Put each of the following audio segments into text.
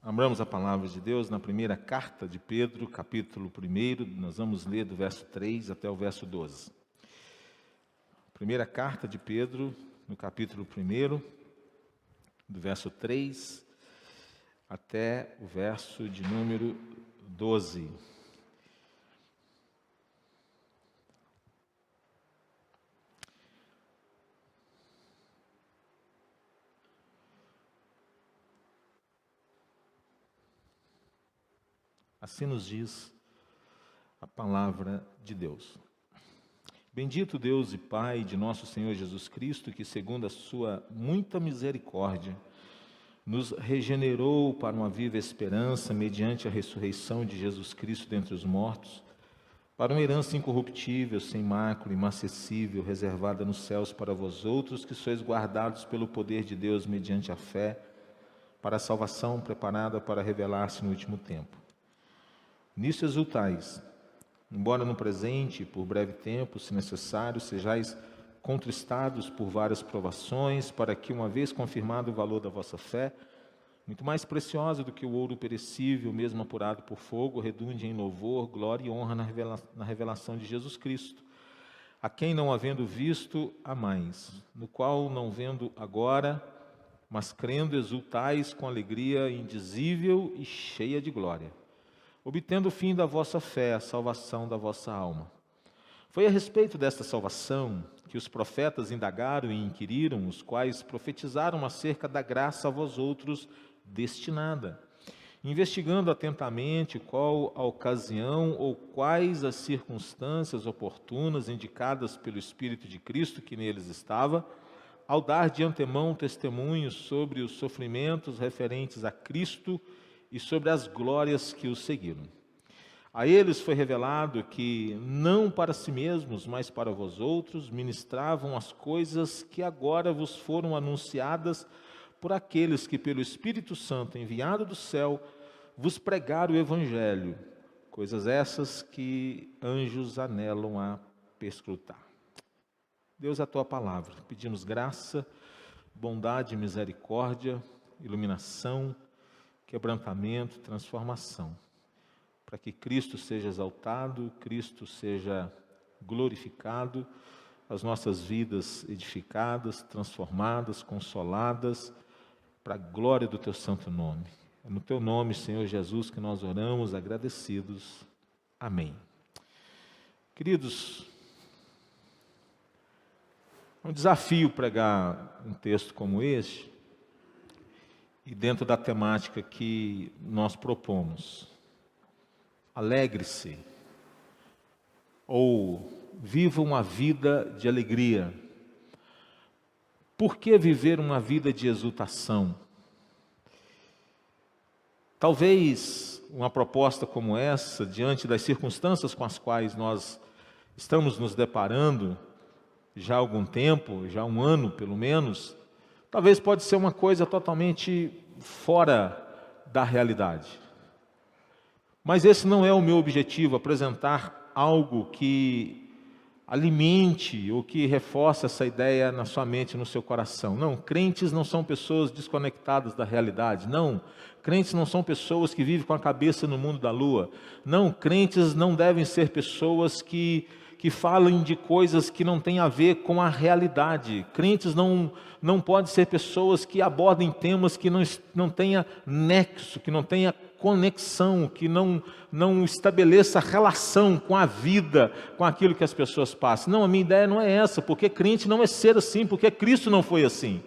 Abramos a palavra de Deus na primeira carta de Pedro, capítulo 1, nós vamos ler do verso 3 até o verso 12. Primeira carta de Pedro, no capítulo 1, do verso 3 até o verso de número 12. Assim nos diz a palavra de Deus. Bendito Deus e Pai de nosso Senhor Jesus Cristo, que segundo a sua muita misericórdia, nos regenerou para uma viva esperança mediante a ressurreição de Jesus Cristo dentre os mortos, para uma herança incorruptível, sem mácula, inacessível, reservada nos céus para vós outros, que sois guardados pelo poder de Deus mediante a fé, para a salvação preparada para revelar-se no último tempo. Nisso exultais, embora no presente, por breve tempo, se necessário, sejais contristados por várias provações, para que, uma vez confirmado o valor da vossa fé, muito mais preciosa do que o ouro perecível, mesmo apurado por fogo, redunde em louvor, glória e honra na revelação de Jesus Cristo, a quem, não havendo visto, amais, no qual, não vendo agora, mas crendo, exultais com alegria indizível e cheia de glória, obtendo o fim da vossa fé, a salvação da vossa alma. Foi a respeito desta salvação que os profetas indagaram e inquiriram, os quais profetizaram acerca da graça a vós outros destinada, investigando atentamente qual a ocasião ou quais as circunstâncias oportunas indicadas pelo Espírito de Cristo que neles estava, ao dar de antemão testemunho sobre os sofrimentos referentes a Cristo e sobre as glórias que os seguiram. A eles foi revelado que, não para si mesmos, mas para vós outros, ministravam as coisas que agora vos foram anunciadas por aqueles que, pelo Espírito Santo enviado do céu, vos pregaram o Evangelho, coisas essas que anjos anelam a perscrutar. Deus, a tua palavra, pedimos graça, bondade, misericórdia, iluminação, quebrantamento, transformação, para que Cristo seja exaltado, Cristo seja glorificado, as nossas vidas edificadas, transformadas, consoladas, para a glória do teu santo nome. É no teu nome, Senhor Jesus, que nós oramos agradecidos. Amém. Queridos, é um desafio pregar um texto como este, e dentro da temática que nós propomos. Alegre-se, ou viva uma vida de alegria. Por que viver uma vida de exultação? Talvez uma proposta como essa, diante das circunstâncias com as quais nós estamos nos deparando, já há algum tempo, já há um ano pelo menos, talvez pode ser uma coisa totalmente fora da realidade. Mas esse não é o meu objetivo, apresentar algo que alimente ou que reforce essa ideia na sua mente e no seu coração. Não, crentes não são pessoas desconectadas da realidade. Não, crentes não são pessoas que vivem com a cabeça no mundo da lua. Não, crentes não devem ser pessoas que falem de coisas que não têm a ver com a realidade. Crentes não podem ser pessoas que abordem temas que não tenha nexo, que não tenha conexão, que não estabeleça relação com a vida, com aquilo que as pessoas passam. Não, a minha ideia não é essa, porque crente não é ser assim, porque Cristo não foi assim.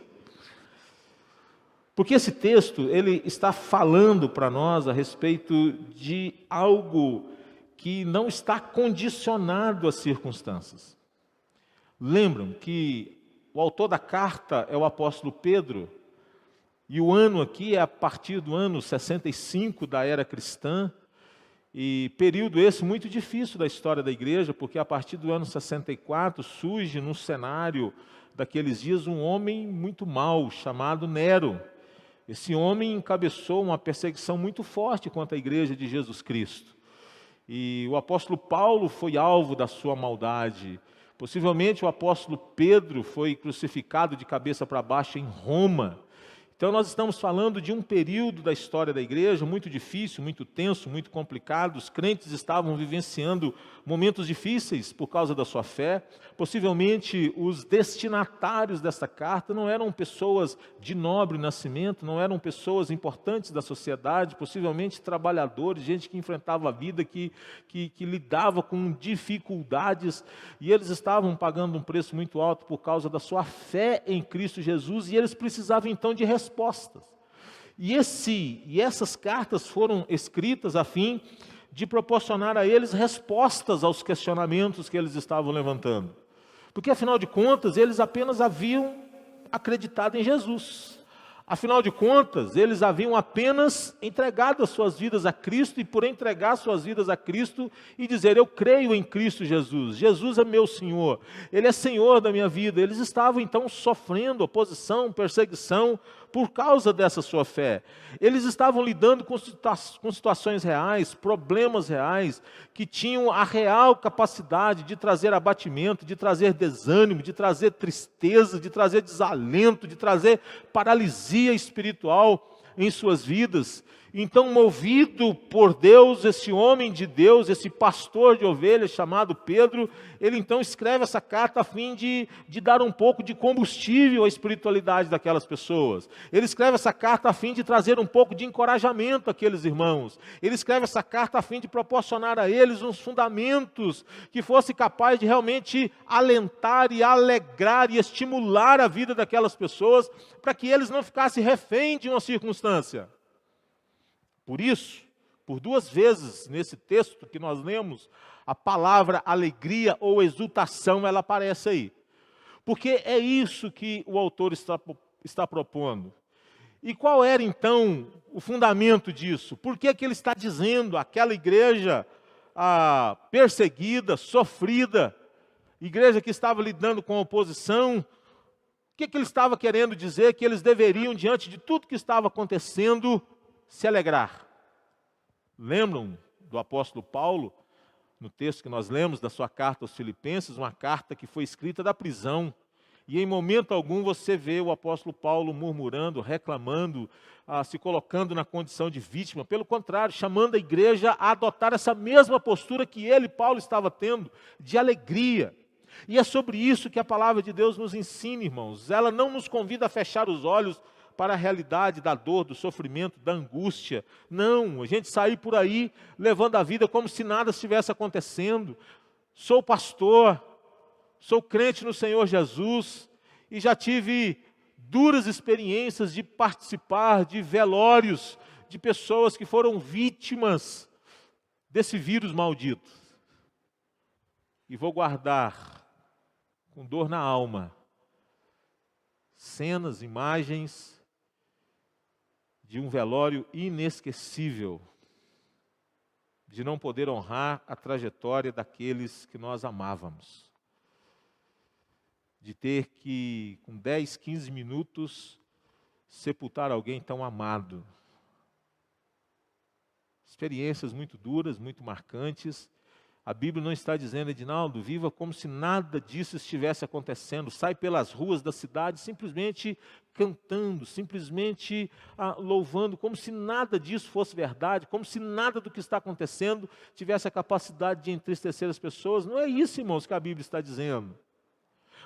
Porque esse texto, ele está falando para nós a respeito de algo que não está condicionado às circunstâncias. Lembram que o autor da carta é o apóstolo Pedro, e o ano aqui é a partir do ano 65 da era cristã, e período esse muito difícil da história da igreja, porque a partir do ano 64 surge no cenário daqueles dias um homem muito mau, chamado Nero. Esse homem encabeçou uma perseguição muito forte contra a igreja de Jesus Cristo. E o apóstolo Paulo foi alvo da sua maldade. Possivelmente o apóstolo Pedro foi crucificado de cabeça para baixo em Roma. Então nós estamos falando de um período da história da igreja muito difícil, muito tenso, muito complicado. Os crentes estavam vivenciando momentos difíceis por causa da sua fé. Possivelmente os destinatários dessa carta não eram pessoas de nobre nascimento, não eram pessoas importantes da sociedade, possivelmente trabalhadores, gente que enfrentava a vida, que lidava com dificuldades, e eles estavam pagando um preço muito alto por causa da sua fé em Cristo Jesus, e eles precisavam então de respostas. E essas cartas foram escritas a fim de proporcionar a eles respostas aos questionamentos que eles estavam levantando. Porque, afinal de contas, eles apenas haviam acreditado em Jesus. Afinal de contas, eles haviam apenas entregado as suas vidas a Cristo, e por entregar suas vidas a Cristo e dizer, eu creio em Cristo Jesus, Jesus é meu Senhor, Ele é Senhor da minha vida, eles estavam então sofrendo oposição, perseguição, por causa dessa sua fé. Eles estavam lidando com situações reais, problemas reais, que tinham a real capacidade de trazer abatimento, de trazer desânimo, de trazer tristeza, de trazer desalento, de trazer paralisia espiritual em suas vidas. Então, movido por Deus, esse homem de Deus, esse pastor de ovelhas chamado Pedro, ele então escreve essa carta a fim de dar um pouco de combustível à espiritualidade daquelas pessoas. Ele escreve essa carta a fim de trazer um pouco de encorajamento àqueles irmãos. Ele escreve essa carta a fim de proporcionar a eles uns fundamentos que fosse capaz de realmente alentar e alegrar e estimular a vida daquelas pessoas, para que eles não ficassem refém de uma circunstância. Por isso, por duas vezes nesse texto que nós lemos, a palavra alegria ou exultação, ela aparece aí. Porque é isso que o autor está propondo. E qual era então o fundamento disso? Por que ele está dizendo àquela igreja perseguida, sofrida, igreja que estava lidando com oposição, o que ele estava querendo dizer? Que eles deveriam, diante de tudo que estava acontecendo, se alegrar. Lembram do apóstolo Paulo, no texto que nós lemos da sua carta aos Filipenses, uma carta que foi escrita da prisão, e em momento algum você vê o apóstolo Paulo murmurando, reclamando, se colocando na condição de vítima, pelo contrário, chamando a igreja a adotar essa mesma postura que ele, Paulo, estava tendo, de alegria. E é sobre isso que a palavra de Deus nos ensina, irmãos. Ela não nos convida a fechar os olhos para a realidade da dor, do sofrimento, da angústia. Não, a gente sair por aí levando a vida como se nada estivesse acontecendo. Sou pastor, sou crente no Senhor Jesus e já tive duras experiências de participar de velórios de pessoas que foram vítimas desse vírus maldito. E vou guardar com dor na alma cenas, imagens de um velório inesquecível, de não poder honrar a trajetória daqueles que nós amávamos, de ter que, com 10, 15 minutos, sepultar alguém tão amado. Experiências muito duras, muito marcantes. A Bíblia não está dizendo, Edinaldo, viva como se nada disso estivesse acontecendo. Sai pelas ruas da cidade simplesmente cantando, simplesmente louvando, como se nada disso fosse verdade, como se nada do que está acontecendo tivesse a capacidade de entristecer as pessoas. Não é isso, irmãos, que a Bíblia está dizendo.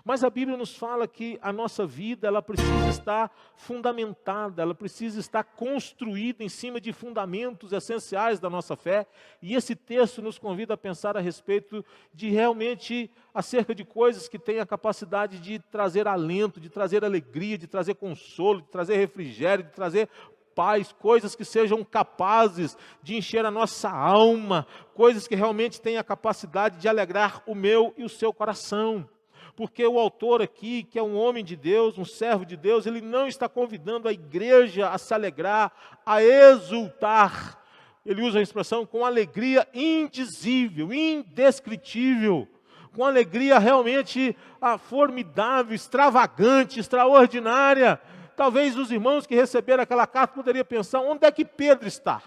Mas a Bíblia nos fala que a nossa vida, ela precisa estar fundamentada, ela precisa estar construída em cima de fundamentos essenciais da nossa fé. E esse texto nos convida a pensar a respeito de realmente acerca de coisas que têm a capacidade de trazer alento, de trazer alegria, de trazer consolo, de trazer refrigério, de trazer paz, coisas que sejam capazes de encher a nossa alma, coisas que realmente têm a capacidade de alegrar o meu e o seu coração. Porque o autor aqui, que é um homem de Deus, um servo de Deus, ele não está convidando a igreja a se alegrar, a exultar. Ele usa a expressão com alegria indizível, indescritível, com alegria realmente formidável, extravagante, extraordinária. Talvez os irmãos que receberam aquela carta poderiam pensar, onde é que Pedro está?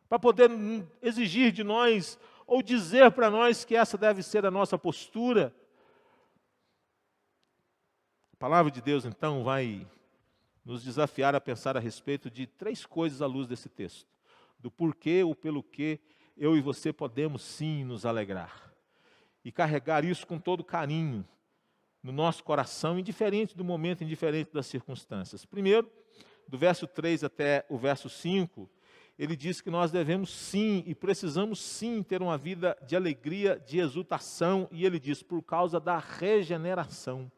Para poder exigir de nós, ou dizer para nós que essa deve ser a nossa postura. A palavra de Deus, então, vai nos desafiar a pensar a respeito de 3 coisas à luz desse texto. Do porquê ou pelo que eu e você podemos sim nos alegrar. E carregar isso com todo carinho no nosso coração, indiferente do momento, indiferente das circunstâncias. Primeiro, do verso 3 até o verso 5, ele diz que nós devemos sim e precisamos sim ter uma vida de alegria, de exultação, e ele diz, por causa da regeneração,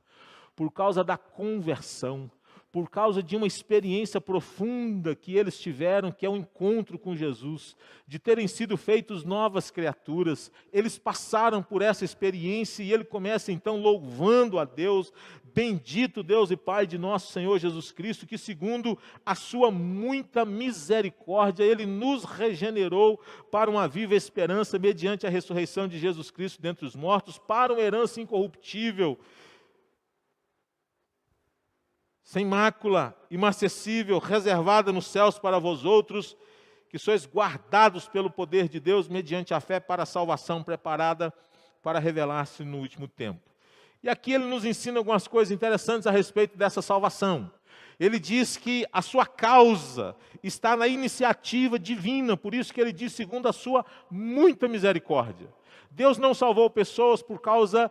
por causa da conversão, por causa de uma experiência profunda que eles tiveram, que é o encontro com Jesus, de terem sido feitos novas criaturas. Eles passaram por essa experiência e ele começa então louvando a Deus, bendito Deus e Pai de nosso Senhor Jesus Cristo, que segundo a sua muita misericórdia, ele nos regenerou para uma viva esperança mediante a ressurreição de Jesus Cristo dentre os mortos, para uma herança incorruptível, sem mácula, imacessível, reservada nos céus para vós outros, que sois guardados pelo poder de Deus, mediante a fé para a salvação preparada para revelar-se no último tempo. E aqui ele nos ensina algumas coisas interessantes a respeito dessa salvação. Ele diz que a sua causa está na iniciativa divina, por isso que ele diz, segundo a sua muita misericórdia. Deus não salvou pessoas por causa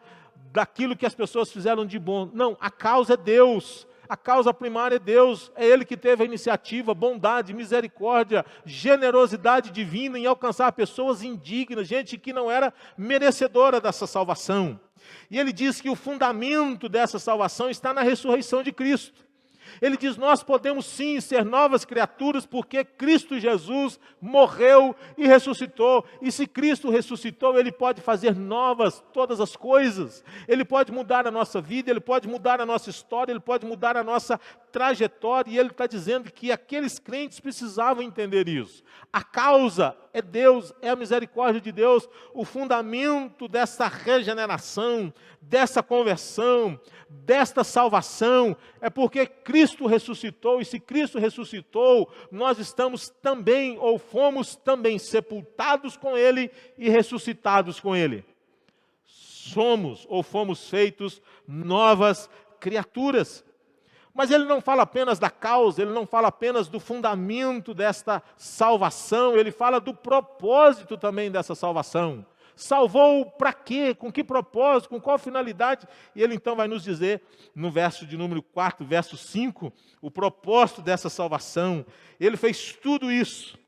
daquilo que as pessoas fizeram de bom. Não, a causa é Deus. A causa primária é Deus, é Ele que teve a iniciativa, bondade, misericórdia, generosidade divina em alcançar pessoas indignas, gente que não era merecedora dessa salvação. E ele diz que o fundamento dessa salvação está na ressurreição de Cristo. Ele diz, nós podemos sim ser novas criaturas porque Cristo Jesus morreu e ressuscitou. E se Cristo ressuscitou, Ele pode fazer novas todas as coisas. Ele pode mudar a nossa vida, Ele pode mudar a nossa história, Ele pode mudar a nossa trajetória. E Ele está dizendo que aqueles crentes precisavam entender isso. A causa é Deus, é a misericórdia de Deus. O fundamento dessa regeneração, dessa conversão, desta salvação, é porque Cristo ressuscitou, e se Cristo ressuscitou, nós estamos também, ou fomos também sepultados com Ele e ressuscitados com Ele. Somos, ou fomos feitos novas criaturas. Mas ele não fala apenas da causa, ele não fala apenas do fundamento desta salvação, ele fala do propósito também dessa salvação. Salvou para quê? Com que propósito? Com qual finalidade? E ele então vai nos dizer, no verso de número 4, verso 5, o propósito dessa salvação. Ele fez tudo isso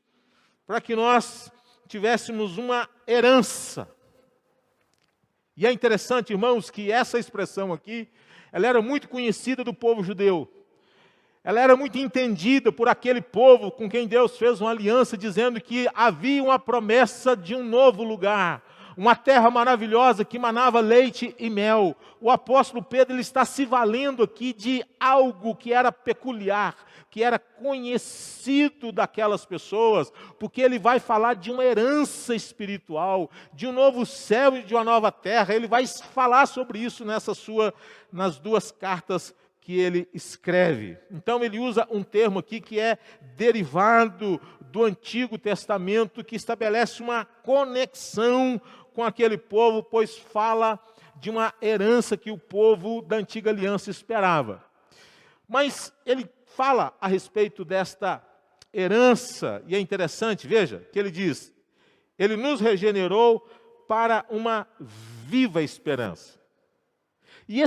para que nós tivéssemos uma herança. E é interessante, irmãos, que essa expressão aqui, ela era muito conhecida do povo judeu. Ela era muito entendida por aquele povo com quem Deus fez uma aliança, dizendo que havia uma promessa de um novo lugar, uma terra maravilhosa que manava leite e mel. O apóstolo Pedro ele está se valendo aqui de algo que era peculiar, que era conhecido daquelas pessoas, porque ele vai falar de uma herança espiritual, de um novo céu e de uma nova terra. Ele vai falar sobre isso nas 2 cartas que ele escreve. Então ele usa um termo aqui que é derivado do Antigo Testamento, que estabelece uma conexão com aquele povo, pois fala de uma herança que o povo da Antiga Aliança esperava. Mas ele fala a respeito desta herança, e é interessante, veja, que ele diz, ele nos regenerou para uma viva esperança. E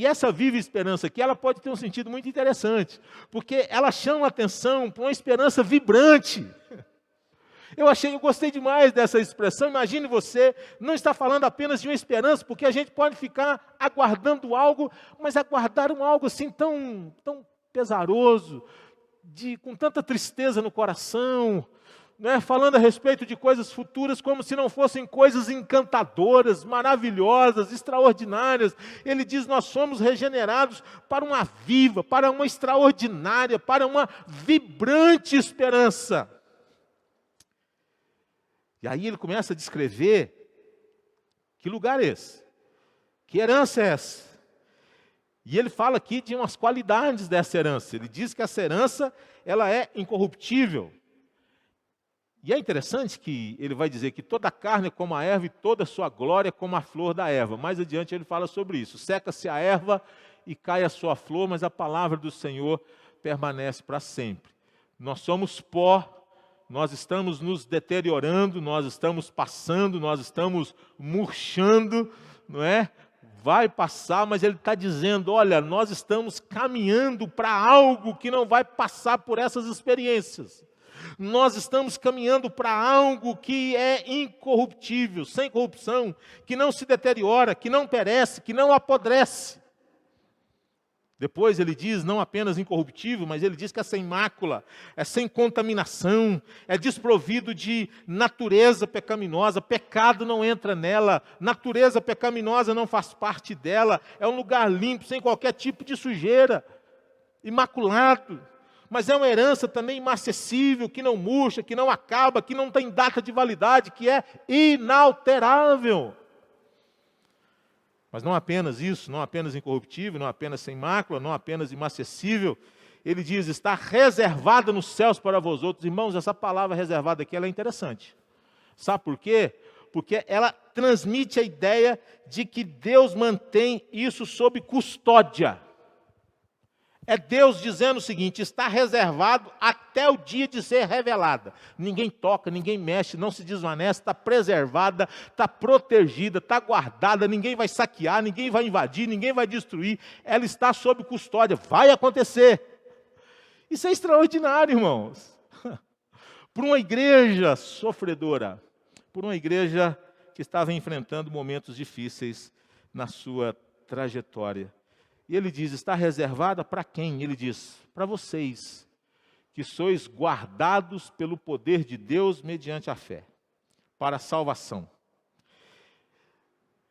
essa viva esperança aqui, ela pode ter um sentido muito interessante, porque ela chama a atenção para uma esperança vibrante. Eu gostei demais dessa expressão. Imagine você, não está falando apenas de uma esperança, porque a gente pode ficar aguardando algo, mas aguardar algo assim tão pesaroso, com tanta tristeza no coração, né? Falando a respeito de coisas futuras como se não fossem coisas encantadoras, maravilhosas, extraordinárias. Ele diz, nós somos regenerados para uma viva, para uma extraordinária, para uma vibrante esperança. E aí ele começa a descrever que lugar é esse, que herança é essa. E ele fala aqui de umas qualidades dessa herança. Ele diz que essa herança ela é incorruptível. E é interessante que ele vai dizer que toda a carne é como a erva e toda a sua glória é como a flor da erva. Mais adiante ele fala sobre isso. Seca-se a erva e cai a sua flor, mas a palavra do Senhor permanece para sempre. Nós somos pó, nós estamos nos deteriorando, nós estamos passando, nós estamos murchando, não é? Vai passar, mas ele está dizendo, olha, nós estamos caminhando para algo que não vai passar por essas experiências. Nós estamos caminhando para algo que é incorruptível, sem corrupção, que não se deteriora, que não perece, que não apodrece. Depois ele diz, não apenas incorruptível, mas ele diz que é sem mácula, é sem contaminação, é desprovido de natureza pecaminosa, pecado não entra nela, natureza pecaminosa não faz parte dela, é um lugar limpo, sem qualquer tipo de sujeira, imaculado. Mas é uma herança também inacessível, que não murcha, que não acaba, que não tem data de validade, que é inalterável. Mas não apenas isso, não apenas incorruptível, não apenas sem mácula, não apenas inacessível. Ele diz, está reservada nos céus para vós outros. Irmãos, essa palavra reservada aqui, ela é interessante. Sabe por quê? Porque ela transmite a ideia de que Deus mantém isso sob custódia. É Deus dizendo o seguinte, está reservado até o dia de ser revelada. Ninguém toca, ninguém mexe, não se desvanece, está preservada, está protegida, está guardada, ninguém vai saquear, ninguém vai invadir, ninguém vai destruir. Ela está sob custódia, vai acontecer. Isso é extraordinário, irmãos. Por uma igreja sofredora, por uma igreja que estava enfrentando momentos difíceis na sua trajetória. E ele diz, está reservada para quem? Ele diz, para vocês, que sois guardados pelo poder de Deus mediante a fé, para a salvação.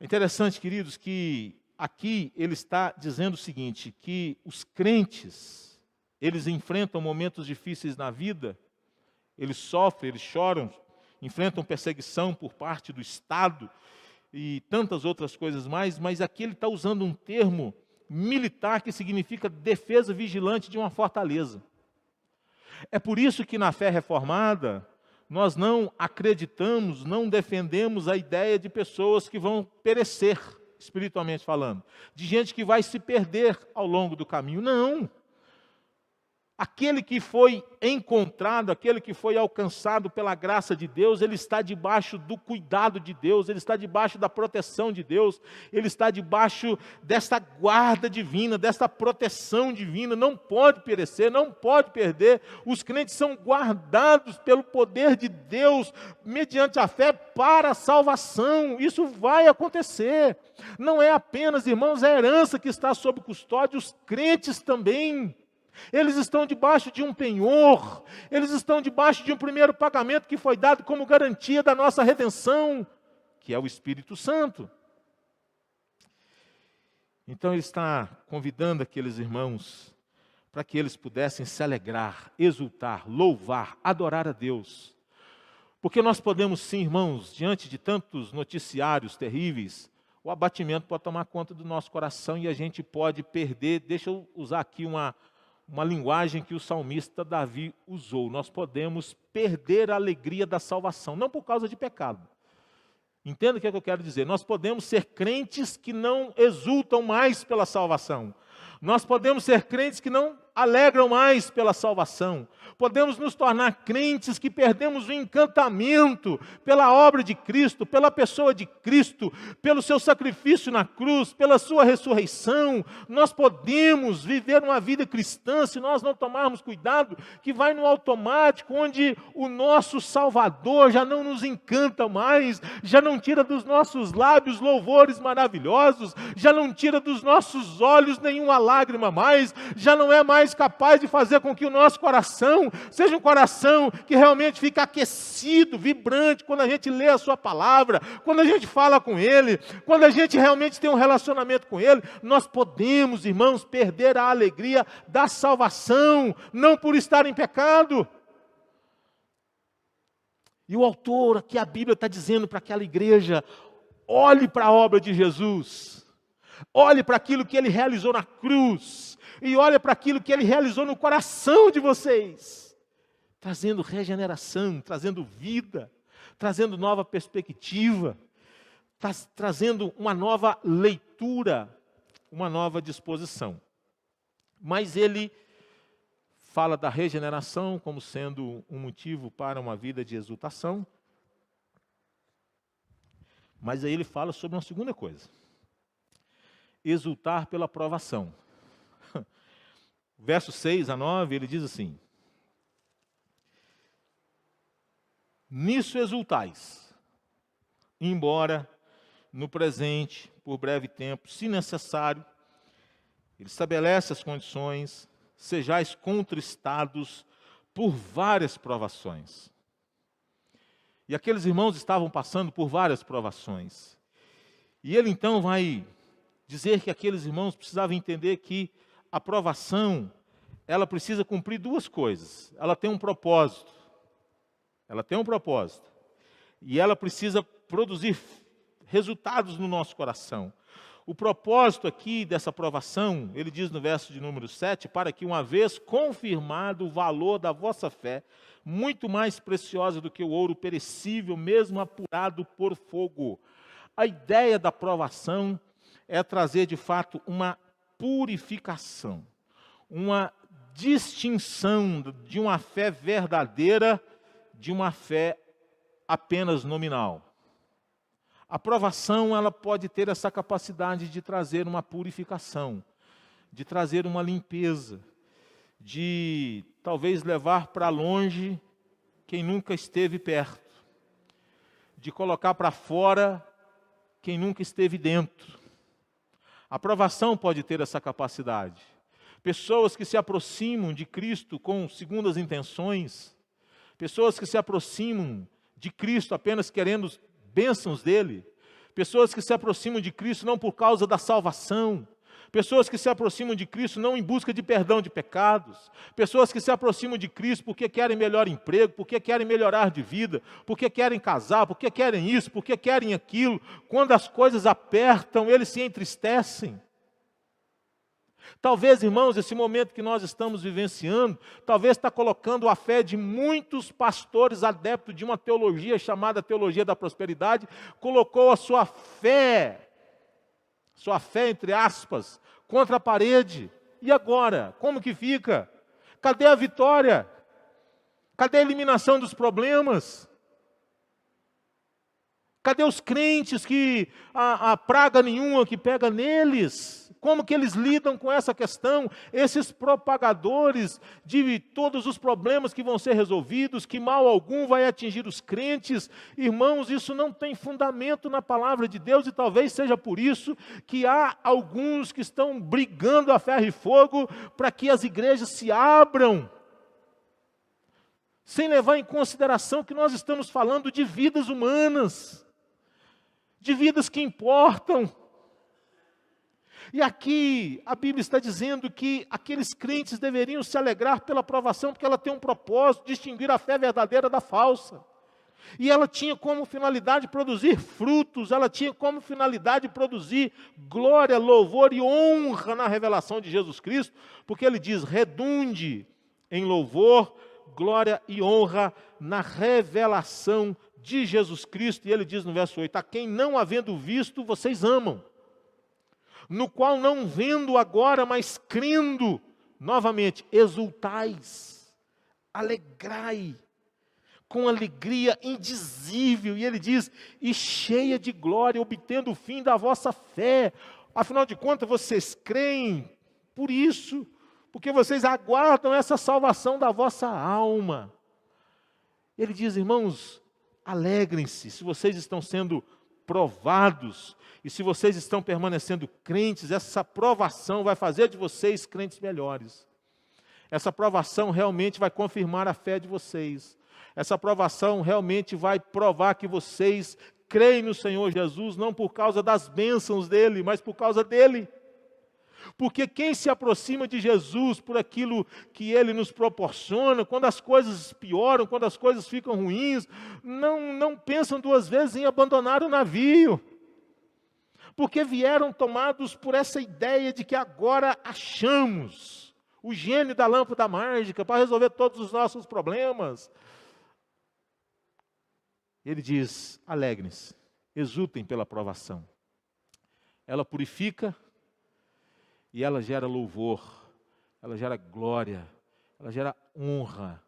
É interessante, queridos, que aqui ele está dizendo o seguinte, que os crentes, eles enfrentam momentos difíceis na vida, eles sofrem, eles choram, enfrentam perseguição por parte do Estado e tantas outras coisas mais, mas aqui ele está usando um termo militar que significa defesa vigilante de uma fortaleza. É por isso que na fé reformada, nós não acreditamos, não defendemos a ideia de pessoas que vão perecer, espiritualmente falando, de gente que vai se perder ao longo do caminho. Não! Aquele que foi encontrado, aquele que foi alcançado pela graça de Deus, ele está debaixo do cuidado de Deus, ele está debaixo da proteção de Deus, ele está debaixo desta guarda divina, desta proteção divina, não pode perecer, não pode perder. Os crentes são guardados pelo poder de Deus, mediante a fé para a salvação. Isso vai acontecer. Não é apenas, irmãos, a herança que está sob custódia, os crentes também. Eles estão debaixo de um penhor, eles estão debaixo de um primeiro pagamento que foi dado como garantia da nossa redenção, que é o Espírito Santo. Então ele está convidando aqueles irmãos para que eles pudessem se alegrar, exultar, louvar, adorar a Deus. Porque nós podemos sim, irmãos, diante de tantos noticiários terríveis, o abatimento pode tomar conta do nosso coração e a gente pode perder, deixa eu usar aqui uma linguagem que o salmista Davi usou. Nós podemos perder a alegria da salvação, não por causa de pecado. Entenda o que é que eu quero dizer. Nós podemos ser crentes que não exultam mais pela salvação. Nós podemos ser crentes que não alegram mais pela salvação. Podemos nos tornar crentes que perdemos o encantamento pela obra de Cristo, pela pessoa de Cristo, pelo seu sacrifício na cruz, pela sua ressurreição. Nós podemos viver uma vida cristã, se nós não tomarmos cuidado, que vai no automático, onde o nosso Salvador já não nos encanta mais, já não tira dos nossos lábios louvores maravilhosos, já não tira dos nossos olhos nenhuma lágrima mais, já não é mais capaz de fazer com que o nosso coração seja um coração que realmente fica aquecido, vibrante, quando a gente lê a sua palavra, quando a gente fala com Ele, quando a gente realmente tem um relacionamento com Ele. Nós podemos, irmãos, perder a alegria da salvação, não por estar em pecado. E o autor, aqui a Bíblia está dizendo para aquela igreja, olhe para a obra de Jesus, olhe para aquilo que Ele realizou na cruz, e olhe para aquilo que Ele realizou no coração de vocês, trazendo regeneração, trazendo vida, trazendo nova perspectiva, trazendo uma nova leitura, uma nova disposição. Mas ele fala da regeneração como sendo um motivo para uma vida de exultação. Mas aí ele fala sobre uma segunda coisa: exultar pela provação. Versos 6 a 9, ele diz assim: nisso exultais, embora no presente, por breve tempo, se necessário, ele estabelece as condições, sejais contristados por várias provações. E aqueles irmãos estavam passando por várias provações. E ele então vai dizer que aqueles irmãos precisavam entender que a provação, ela precisa cumprir duas coisas. Ela tem um propósito. Ela tem um propósito. E ela precisa produzir resultados no nosso coração. O propósito aqui dessa provação, ele diz no verso de número 7, para que uma vez confirmado o valor da vossa fé, muito mais preciosa do que o ouro perecível, mesmo apurado por fogo. A ideia da provação é trazer de fato uma purificação, uma distinção de uma fé verdadeira de uma fé apenas nominal. A provação, ela pode ter essa capacidade de trazer uma purificação, de trazer uma limpeza, de talvez levar para longe quem nunca esteve perto, de colocar para fora quem nunca esteve dentro. A provação pode ter essa capacidade. Pessoas que se aproximam de Cristo com segundas intenções, pessoas que se aproximam de Cristo apenas querendo bênçãos dele, pessoas que se aproximam de Cristo não por causa da salvação, pessoas que se aproximam de Cristo não em busca de perdão de pecados, pessoas que se aproximam de Cristo porque querem melhor emprego, porque querem melhorar de vida, porque querem casar, porque querem isso, porque querem aquilo. Quando as coisas apertam, eles se entristecem. Talvez, irmãos, esse momento que nós estamos vivenciando, talvez está colocando a fé de muitos pastores adeptos de uma teologia chamada teologia da prosperidade, colocou a sua fé entre aspas, contra a parede. E agora? Como que fica? Cadê a vitória? Cadê a eliminação dos problemas? Cadê os crentes que a praga nenhuma que pega neles? Como que eles lidam com essa questão? Esses propagadores de todos os problemas que vão ser resolvidos, que mal algum vai atingir os crentes. Irmãos, isso não tem fundamento na palavra de Deus e talvez seja por isso que há alguns que estão brigando a ferro e fogo para que as igrejas se abram, sem levar em consideração que nós estamos falando de vidas humanas, de vidas que importam. E aqui a Bíblia está dizendo que aqueles crentes deveriam se alegrar pela provação, porque ela tem um propósito, distinguir a fé verdadeira da falsa. E ela tinha como finalidade produzir frutos, ela tinha como finalidade produzir glória, louvor e honra na revelação de Jesus Cristo, porque ele diz, redunde em louvor, glória e honra na revelação de Jesus Cristo. E ele diz no verso 8, a quem não havendo visto, vocês amam, no qual não vendo agora, mas crendo, novamente, exultais, alegrai, com alegria indizível. E ele diz, e cheia de glória, obtendo o fim da vossa fé. Afinal de contas, vocês creem por isso, porque vocês aguardam essa salvação da vossa alma. Ele diz, irmãos, alegrem-se, se vocês estão sendo provados, e se vocês estão permanecendo crentes, essa provação vai fazer de vocês crentes melhores. Essa provação realmente vai confirmar a fé de vocês. Essa provação realmente vai provar que vocês creem no Senhor Jesus, não por causa das bênçãos dele, mas por causa dele. Porque quem se aproxima de Jesus por aquilo que ele nos proporciona, quando as coisas pioram, quando as coisas ficam ruins, não pensam duas vezes em abandonar o navio. Porque vieram tomados por essa ideia de que agora achamos o gênio da lâmpada mágica para resolver todos os nossos problemas. Ele diz, alegrem-se, exultem pela provação. Ela purifica e ela gera louvor, ela gera glória, ela gera honra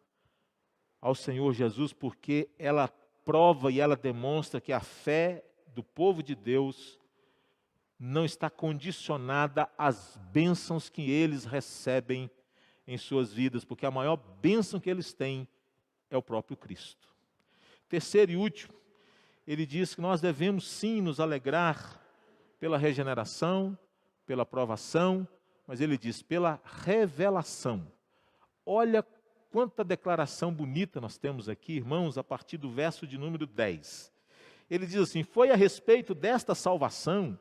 ao Senhor Jesus, porque ela prova e ela demonstra que a fé do povo de Deus não está condicionada às bênçãos que eles recebem em suas vidas, porque a maior bênção que eles têm é o próprio Cristo. Terceiro e último, ele diz que nós devemos sim nos alegrar pela regeneração, pela provação, mas ele diz pela revelação. Olha quanta declaração bonita nós temos aqui, irmãos, a partir do verso de número 10. Ele diz assim: foi a respeito desta salvação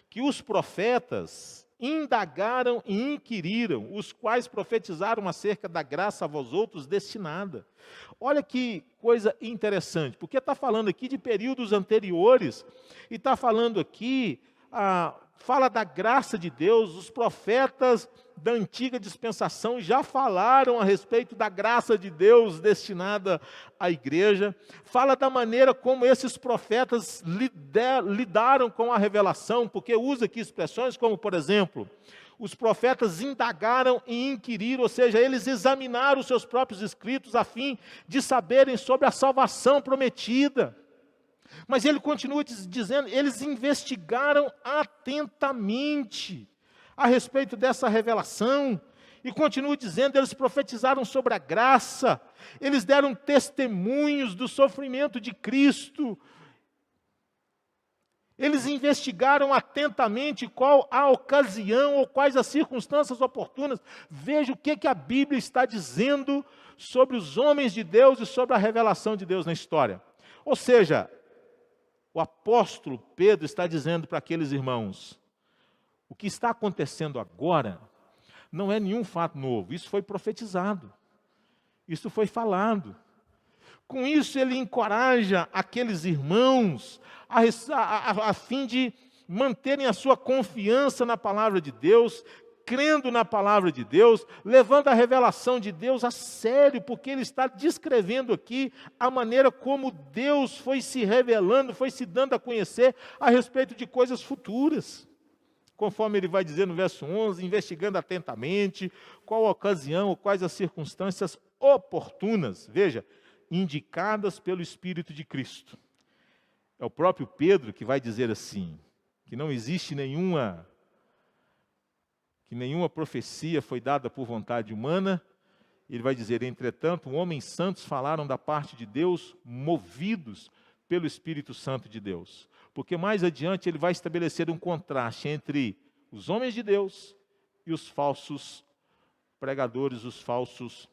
que os profetas indagaram e inquiriram, os quais profetizaram acerca da graça a vós outros destinada. Olha que coisa interessante, porque está falando aqui de períodos anteriores, e está falando aqui, fala da graça de Deus. Os profetas da antiga dispensação já falaram a respeito da graça de Deus destinada à igreja. Fala da maneira como esses profetas lidaram com a revelação, porque usa aqui expressões como, por exemplo, os profetas indagaram e inquiriram, ou seja, eles examinaram os seus próprios escritos a fim de saberem sobre a salvação prometida. Mas ele continua dizendo, eles investigaram atentamente a respeito dessa revelação, e continua dizendo, eles profetizaram sobre a graça, eles deram testemunhos do sofrimento de Cristo, eles investigaram atentamente qual a ocasião ou quais as circunstâncias oportunas. Veja o que a Bíblia está dizendo sobre os homens de Deus e sobre a revelação de Deus na história. Ou seja, o apóstolo Pedro está dizendo para aqueles irmãos, o que está acontecendo agora não é nenhum fato novo, isso foi profetizado, isso foi falado. Com isso ele encoraja aqueles irmãos a fim de manterem a sua confiança na palavra de Deus, crendo na palavra de Deus, levando a revelação de Deus a sério, porque ele está descrevendo aqui a maneira como Deus foi se revelando, foi se dando a conhecer a respeito de coisas futuras. Conforme ele vai dizer no verso 11, investigando atentamente qual a ocasião ou quais as circunstâncias oportunas, veja, indicadas pelo Espírito de Cristo. É o próprio Pedro que vai dizer assim, que não existe nenhuma profecia foi dada por vontade humana. Ele vai dizer, entretanto, homens santos falaram da parte de Deus, movidos pelo Espírito Santo de Deus. Porque mais adiante ele vai estabelecer um contraste entre os homens de Deus e os falsos pregadores, os falsos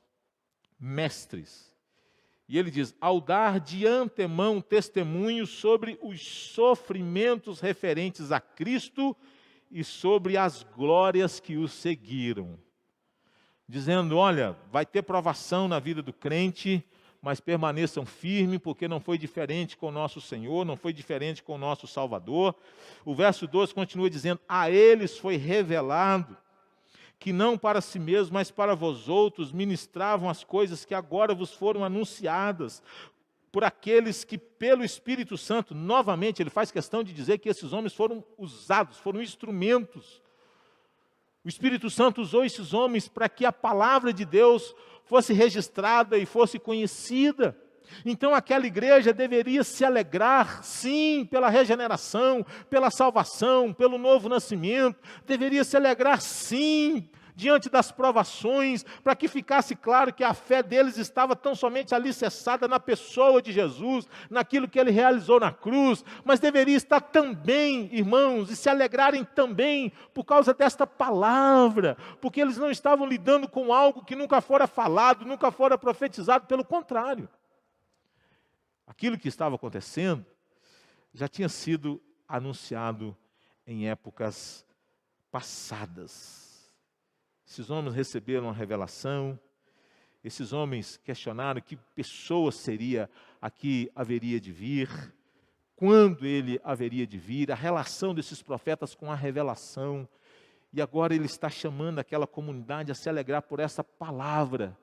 mestres. E ele diz, ao dar de antemão testemunho sobre os sofrimentos referentes a Cristo e sobre as glórias que o seguiram. Dizendo, olha, vai ter provação na vida do crente, mas permaneçam firmes, porque não foi diferente com o nosso Senhor, não foi diferente com o nosso Salvador. O verso 12 continua dizendo, a eles foi revelado que não para si mesmos, mas para vós outros ministravam as coisas que agora vos foram anunciadas, por aqueles que pelo Espírito Santo, novamente ele faz questão de dizer que esses homens foram usados, foram instrumentos. O Espírito Santo usou esses homens para que a palavra de Deus fosse registrada e fosse conhecida. Então aquela igreja deveria se alegrar, sim, pela regeneração, pela salvação, pelo novo nascimento, deveria se alegrar, sim, diante das provações, para que ficasse claro que a fé deles estava tão somente alicerçada na pessoa de Jesus, naquilo que ele realizou na cruz, mas deveria estar também, irmãos, e se alegrarem também por causa desta palavra, porque eles não estavam lidando com algo que nunca fora falado, nunca fora profetizado, pelo contrário. Aquilo que estava acontecendo já tinha sido anunciado em épocas passadas. Esses homens receberam a revelação, esses homens questionaram que pessoa seria a que haveria de vir, quando ele haveria de vir, a relação desses profetas com a revelação. E agora ele está chamando aquela comunidade a se alegrar por essa palavra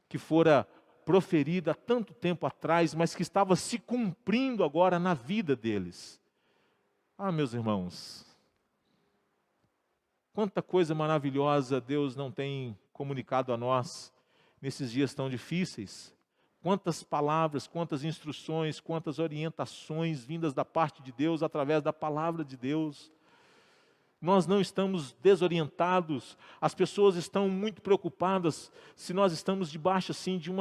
que fora proferida há tanto tempo atrás, mas que estava se cumprindo agora na vida deles. Ah, meus irmãos, quanta coisa maravilhosa Deus não tem comunicado a nós nesses dias tão difíceis. Quantas palavras, quantas instruções, quantas orientações vindas da parte de Deus através da palavra de Deus. Nós não estamos desorientados, as pessoas estão muito preocupadas se nós estamos debaixo assim de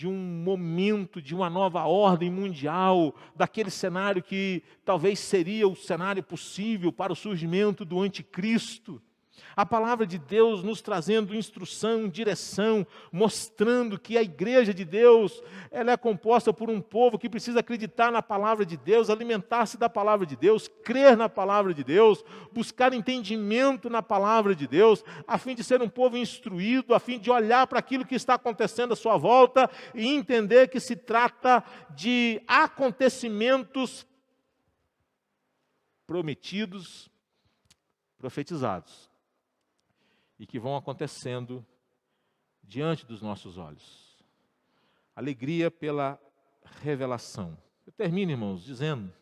um momento, de uma nova ordem mundial, daquele cenário que talvez seria o cenário possível para o surgimento do anticristo. A palavra de Deus nos trazendo instrução, direção, mostrando que a igreja de Deus, ela é composta por um povo que precisa acreditar na palavra de Deus, alimentar-se da palavra de Deus, crer na palavra de Deus, buscar entendimento na palavra de Deus, a fim de ser um povo instruído, a fim de olhar para aquilo que está acontecendo à sua volta e entender que se trata de acontecimentos prometidos, profetizados, e que vão acontecendo diante dos nossos olhos. Alegria pela revelação. Eu termino, irmãos, dizendo,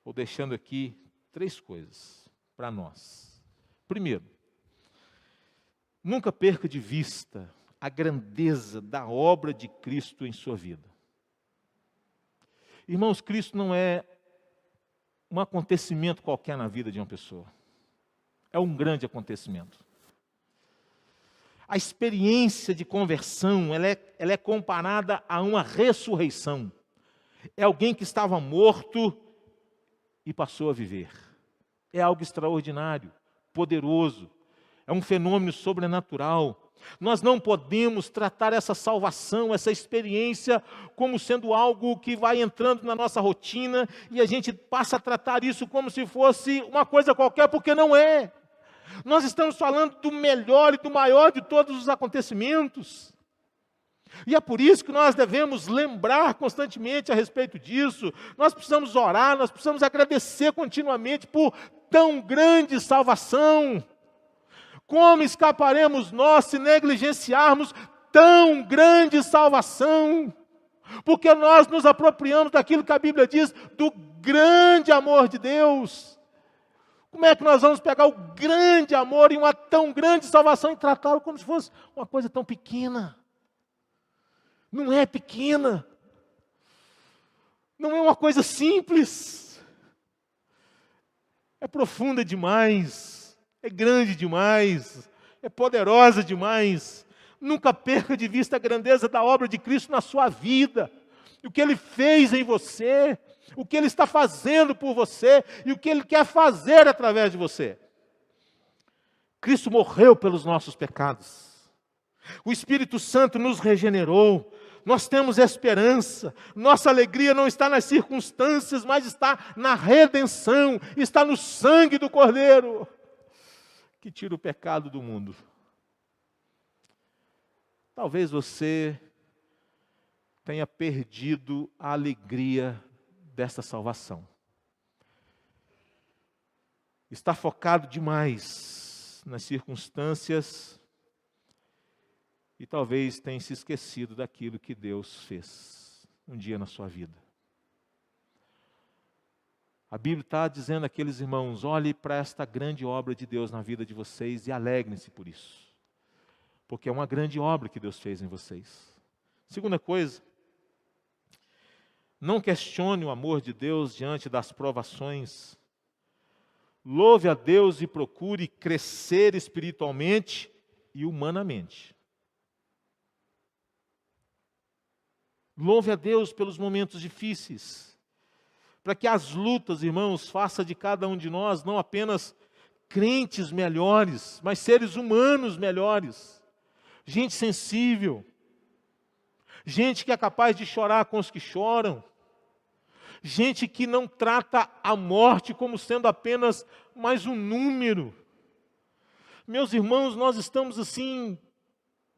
ou deixando aqui 3 coisas para nós. Primeiro, nunca perca de vista a grandeza da obra de Cristo em sua vida. Irmãos, Cristo não é um acontecimento qualquer na vida de uma pessoa. É um grande acontecimento. A experiência de conversão, ela é comparada a uma ressurreição. É alguém que estava morto e passou a viver. É algo extraordinário, poderoso. É um fenômeno sobrenatural. Nós não podemos tratar essa salvação, essa experiência, como sendo algo que vai entrando na nossa rotina e a gente passa a tratar isso como se fosse uma coisa qualquer, porque não é. Nós estamos falando do melhor e do maior de todos os acontecimentos. E é por isso que nós devemos lembrar constantemente a respeito disso. Nós precisamos orar, nós precisamos agradecer continuamente por tão grande salvação. Como escaparemos nós se negligenciarmos tão grande salvação? Porque nós nos apropriamos daquilo que a Bíblia diz, do grande amor de Deus. Como é que nós vamos pegar o grande amor e uma tão grande salvação e tratá-lo como se fosse uma coisa tão pequena? Não é pequena. Não é uma coisa simples. É profunda demais. É grande demais. É poderosa demais. Nunca perca de vista a grandeza da obra de Cristo na sua vida. O que Ele fez em você. O que Ele está fazendo por você e o que Ele quer fazer através de você. Cristo morreu pelos nossos pecados. O Espírito Santo nos regenerou. Nós temos esperança. Nossa alegria não está nas circunstâncias, mas está na redenção. Está no sangue do Cordeiro, que tira o pecado do mundo. Talvez você tenha perdido a alegria desta salvação. Está focado demais nas circunstâncias e talvez tenha se esquecido daquilo que Deus fez um dia na sua vida. A Bíblia está dizendo àqueles irmãos, olhe para esta grande obra de Deus na vida de vocês e alegrem-se por isso. Porque é uma grande obra que Deus fez em vocês. Segunda coisa, não questione o amor de Deus diante das provações. Louve a Deus e procure crescer espiritualmente e humanamente. Louve a Deus pelos momentos difíceis. Para que as lutas, irmãos, façam de cada um de nós não apenas crentes melhores, mas seres humanos melhores. Gente sensível. Gente que é capaz de chorar com os que choram. Gente que não trata a morte como sendo apenas mais um número. Meus irmãos, nós estamos assim,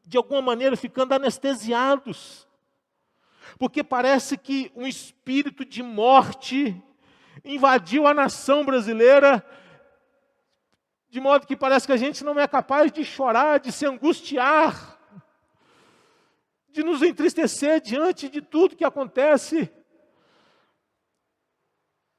de alguma maneira, ficando anestesiados. Porque parece que um espírito de morte invadiu a nação brasileira, de modo que parece que a gente não é capaz de chorar, de se angustiar, de nos entristecer diante de tudo que acontece.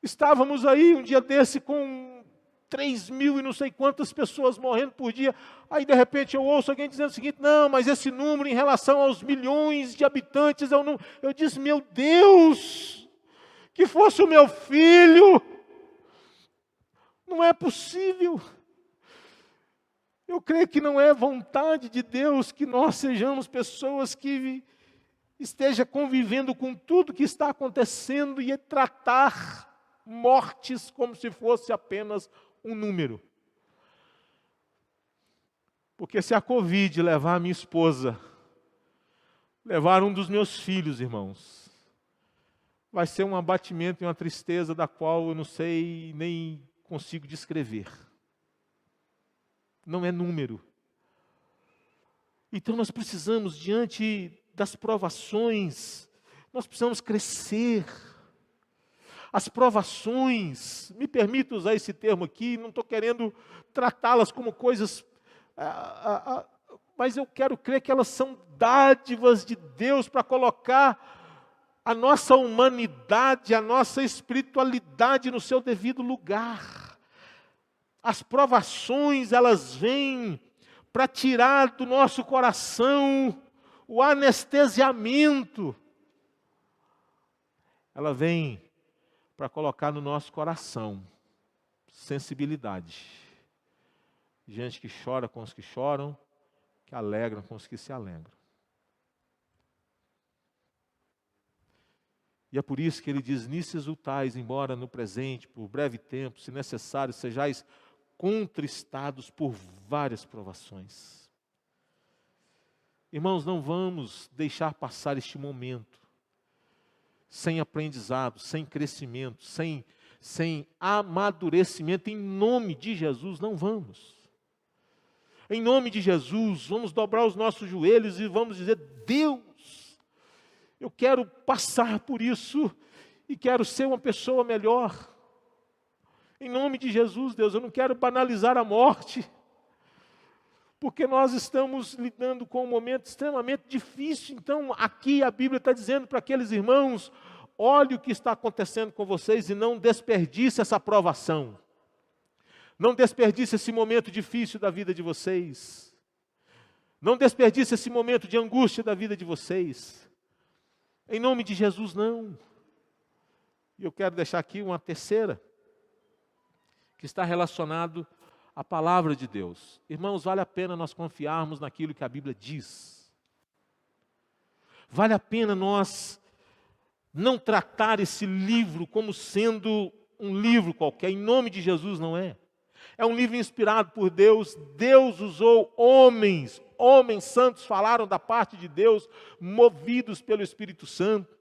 Estávamos aí um dia desse com 3.000 e não sei quantas pessoas morrendo por dia. Aí, de repente, eu ouço alguém dizendo o seguinte: não, mas esse número em relação aos milhões de habitantes é um número. Eu disse: meu Deus, que fosse o meu filho. Não é possível. Eu creio que não é vontade de Deus que nós sejamos pessoas que esteja convivendo com tudo que está acontecendo e tratar mortes como se fosse apenas um número. Porque se a Covid levar a minha esposa, levar um dos meus filhos, irmãos, vai ser um abatimento e uma tristeza da qual eu não sei nem consigo descrever. Não é número. Então nós precisamos, diante das provações, nós precisamos crescer. As provações, me permito usar esse termo aqui, não estou querendo tratá-las como coisas, mas eu quero crer que elas são dádivas de Deus para colocar a nossa humanidade, a nossa espiritualidade no seu devido lugar. As provações, elas vêm para tirar do nosso coração o anestesiamento. Ela vem para colocar no nosso coração sensibilidade. Gente que chora com os que choram, que alegram com os que se alegram. E é por isso que ele diz: nisso exultais, embora no presente, por breve tempo, se necessário, sejais contristados por várias provações. Irmãos, não vamos deixar passar este momento sem aprendizado, sem crescimento, sem amadurecimento. Em nome de Jesus, não vamos. Em nome de Jesus, vamos dobrar os nossos joelhos e vamos dizer: Deus, eu quero passar por isso e quero ser uma pessoa melhor. Em nome de Jesus, Deus, eu não quero banalizar a morte, porque nós estamos lidando com um momento extremamente difícil. Então, aqui a Bíblia está dizendo para aqueles irmãos: olhe o que está acontecendo com vocês e não desperdice essa provação. Não desperdice esse momento difícil da vida de vocês. Não desperdice esse momento de angústia da vida de vocês. Em nome de Jesus, não. E eu quero deixar aqui uma terceira, que está relacionado à palavra de Deus. Irmãos, vale a pena nós confiarmos naquilo que a Bíblia diz. Vale a pena nós não tratar esse livro como sendo um livro qualquer. Em nome de Jesus, não é. É um livro inspirado por Deus. Deus usou homens santos falaram da parte de Deus, movidos pelo Espírito Santo.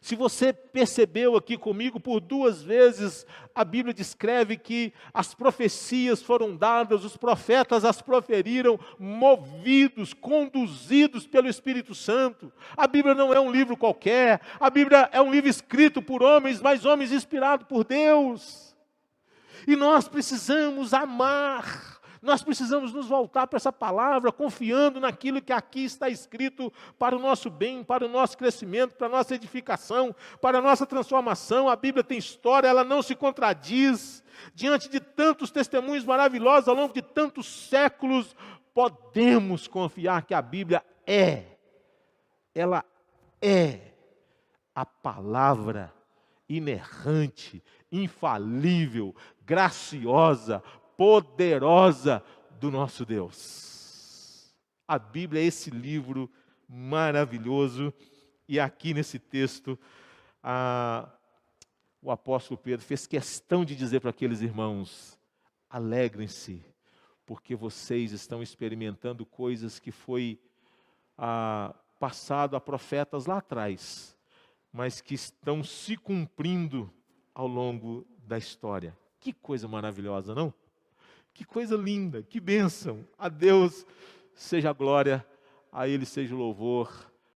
Se você percebeu aqui comigo, por 2 vezes a Bíblia descreve que as profecias foram dadas, os profetas as proferiram, movidos, conduzidos pelo Espírito Santo. A Bíblia não é um livro qualquer, a Bíblia é um livro escrito por homens, mas homens inspirados por Deus. E nós precisamos amar. Nós precisamos nos voltar para essa palavra, confiando naquilo que aqui está escrito para o nosso bem, para o nosso crescimento, para a nossa edificação, para a nossa transformação. A Bíblia tem história, ela não se contradiz. Diante de tantos testemunhos maravilhosos ao longo de tantos séculos, podemos confiar que a Bíblia ela é a palavra inerrante, infalível, graciosa, poderosa do nosso Deus. A Bíblia é esse livro maravilhoso. E aqui nesse texto, o apóstolo Pedro fez questão de dizer para aqueles irmãos: alegrem-se, porque vocês estão experimentando coisas que foi passado a profetas lá atrás, mas que estão se cumprindo ao longo da história. Que coisa maravilhosa, não? Que coisa linda, que bênção. A Deus seja a glória, a Ele seja o louvor,